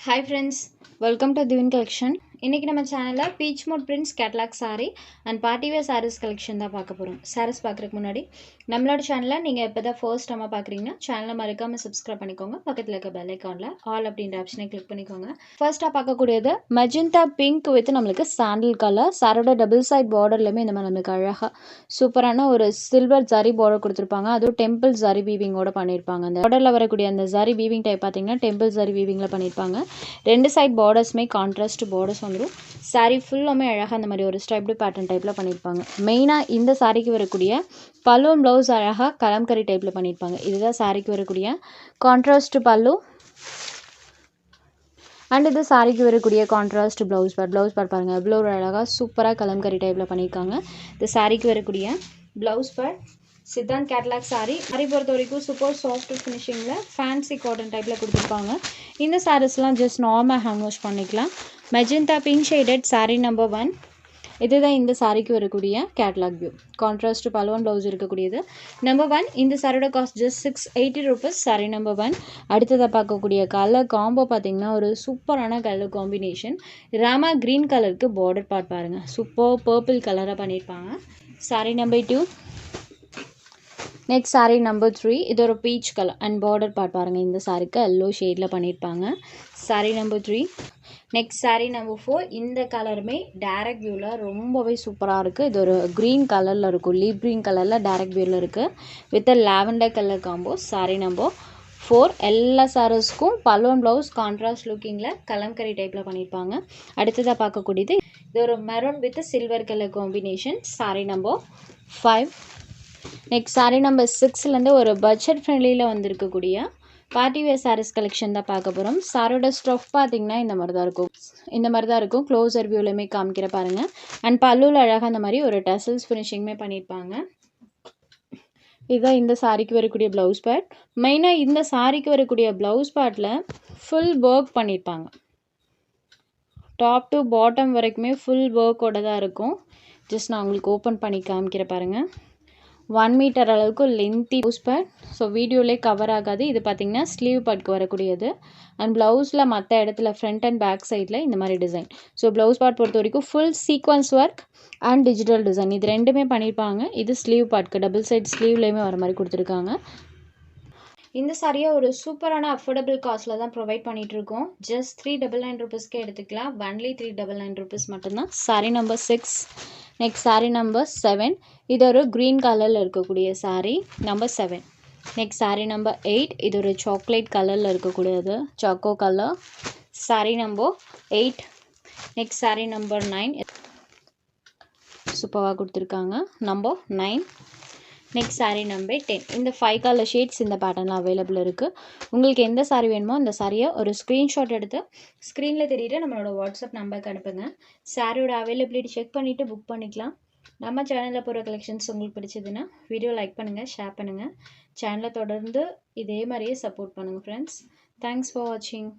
Hi friends, welcome to Divin Collection. இன்னைக்கு நம்ம சேனல்ல beach mode prints catalogue saree and party wear sarees collection தான் பார்க்க போறோம். sarees பார்க்கறதுக்கு முன்னாடி நம்மளோட சேனலை நீங்க இப்பதான் ஃபர்ஸ்ட் டைமா பார்க்கறீங்கன்னா சேனலை மறக்காம subscribe பண்ணிக்கோங்க. பக்கத்துல இருக்க bell iconல all அப்படிங்கற ஆப்ஷனை கிளிக் பண்ணிக்கோங்க. ஃபர்ஸ்டா பார்க்கக்கூடியது magenta pink with நமக்கு சாண்டல் கலர். சாரோட டபுள் சைடு பார்டர்லமே இந்த மாதிரி நமக்கு அழகா சூப்பரான ஒரு சில்வர் ஜரி பார்டர் கொடுத்திருப்பாங்க. அதுவும் டெம்பிள் ஜரி வீவிங்கோட பண்ணிருப்பாங்க. அந்த பார்டர்ல வரக்கூடிய அந்த ஜரி வீவிங் டைப் பாத்தீங்கன்னா டெம்பிள் ஜரி வீவிங்ல பண்ணிருப்பாங்க. ரெண்டு சைடு பார்டர்ஸ்மே கான்ட்ராஸ்ட் பார்டர்ஸ் வந்துரும். saree ஃபுல்லாமே அழகா அந்த மாதிரி ஒரு ஸ்ட்ரைப்டு பேட்டர்ன் டைப்ல பண்ணிருப்பாங்க. மெயினா இந்த சாரிக்கு வரக்கூடிய பல்லு ப்ளவுஸ் அழகா கலம்கரி டைப்ல பண்ணிருப்பாங்க. இதுதான் சாரிக்கு வரக்கூடிய கான்ட்ராஸ்ட் பல்லு அண்ட் இது சாரிக்கு வரக்கூடிய கான்ட்ராஸ்ட் ப்ளவுஸ் பார்ட் பாருங்க எவ்வளோ ஒரு அழகா சூப்பரா கலம்கரி டைப்ல பண்ணிருக்காங்க. இந்த சாரிக்கு வரக்கூடிய blouse part Siddhant catalogue saree பொறுத்த வரைக்கும் சூப்பர் சாஃப்ட் ஃபினிஷிங்ல ஃபேன்சி காட்டன் டைப்ல கொடுத்துருப்பாங்க. இந்த சாரீஸ்லாம் ஜஸ்ட் நார்மல் ஹேண்ட் வாஷ் பண்ணிக்கலாம். Magenta pink shaded saree number 1. இதுதான் இந்த சாரிக்கு வரக்கூடிய catalogue view. Contrast Palavan blouse இருக்கக்கூடியது நம்பர் 1. இந்த சாரியோட cost just 680 rupees. saree number 1. அடுத்ததாக பார்க்கக்கூடிய கலர் காம்போ பார்த்தீங்கன்னா ஒரு சூப்பரான கலர் காம்பினேஷன். ராமா கிரீன் கலருக்கு பார்டர் பார்ட் பாருங்க சூப்பர் பர்பிள் கலராக பண்ணியிருப்பாங்க. saree number 2. Next saree number 3. இது ஒரு peach colour and border part பாருங்கள். இந்த சாரிக்கு எல்லோ ஷேடில் பண்ணியிருப்பாங்க. saree number 3. Next saree number 4. இந்த கலருமே டேரக்ட் வியூவில் ரொம்பவே சூப்பராக இருக்குது. இது ஒரு க்ரீன் கலரில் இருக்கும். லீப் க்ரீன் கலரில் டேரக்ட் வியூவில் இருக்குது with lavender colour combo. saree number 4. எல்லா சாரீஸ்க்கும் பல்லுவன் ப்ளவுஸ் கான்ட்ராஸ்ட் லுக்கிங்கில் கலம்கரி டைப்பில் பண்ணியிருப்பாங்க. அடுத்ததாக பார்க்கக்கூடியது இது ஒரு maroon with silver colour combination. saree number 5. Next saree number 6லேருந்து ஒரு பட்ஜெட் ஃப்ரெண்ட்லியில் வந்திருக்கக்கூடிய பார்ட்டி வேர் சாரீஸ் கலெக்ஷன் தான் பார்க்க போகிறோம். சாரோட ஸ்டஃப் பார்த்தீங்கன்னா இந்த மாதிரி தான் இருக்கும். க்ளோஸர் வியூலையுமே காமிக்கிற பாருங்க. அண்ட் பல்லுவில் அழகாக அந்த மாதிரி ஒரு டசல்ஸ் ஃபினிஷிங்குமே பண்ணியிருப்பாங்க. இதுதான் இந்த சாரிக்கு வரக்கூடிய ப்ளவுஸ் பார்ட். மெயினாக இந்த சாரிக்கு வரக்கூடிய ப்ளவுஸ் பார்ட்டில் ஃபுல் ஒர்க் பண்ணியிருப்பாங்க. டாப் டு பாட்டம் வரைக்குமே ஃபுல் ஒர்க்கோட தான் இருக்கும். ஜஸ்ட் நான் உங்களுக்கு ஓப்பன் பண்ணி காமிக்கிற பாருங்கள். 1 மீட்டர் அளவுக்கு லென்த்தி ப்ளவுஸ் பார்ட். ஸோ வீடியோலே கவர் ஆகாது. இது பார்த்தீங்கன்னா ஸ்லீவ் பார்ட்க்கு வரக்கூடியது. அண்ட் ப்ளவுஸில் மற்ற இடத்துல ஃப்ரண்ட் அண்ட் பேக் சைடில் இந்த மாதிரி டிசைன். ஸோ ப்ளவுஸ் பார்ட் பொறுத்த வரைக்கும் full sequence work and digital design இது ரெண்டுமே பண்ணியிருப்பாங்க. இது ஸ்லீவ் பார்ட்க்கு டபுள் சைட் ஸ்லீவ்லேயுமே வர மாதிரி கொடுத்துருக்காங்க. இந்த சாரியை ஒரு சூப்பரான அஃபோர்டபுள் காஸ்ட்டில் தான் ப்ரொவைட் பண்ணிகிட்ருக்கோம். ஜஸ்ட் 399 rupeesக்கு எடுத்துக்கலாம். ஒன்லி 399 rupees மட்டும்தான். saree number 6. Next saree number 7. இது ஒரு க்ரீன் கலரில் இருக்கக்கூடிய saree number 7. Next saree number 8. இது ஒரு சாக்லேட் கலரில் இருக்கக்கூடியது choco colour. saree number 8. Next saree number 9. சூப்பராக கொடுத்துருக்காங்க. நம்பர் 9. Next saree number 10. இந்த 5 கலர் ஷேட்ஸ் இந்த பேட்டர்னில் அவைலபிள் இருக்குது. உங்களுக்கு எந்த saree வேணுமோ அந்த சாரியை ஒரு ஸ்க்ரீன்ஷாட் எடுத்து ஸ்க்ரீனில் தெரியுற நம்மளோட வாட்ஸ்அப் நம்பருக்கு அனுப்புங்க. சாரியோட அவைலபிலிட்டி செக் பண்ணிவிட்டு புக் பண்ணிக்கலாம். நம்ம சேனலில் போகிற கலெக்ஷன்ஸ் உங்களுக்கு பிடிச்சதுன்னா வீடியோ லைக் பண்ணுங்கள், ஷேர் பண்ணுங்கள். சேனலை தொடர்ந்து இதே மாதிரியே சப்போர்ட் பண்ணுங்கள் ஃப்ரெண்ட்ஸ். தேங்க்ஸ் ஃபார் வாட்சிங்.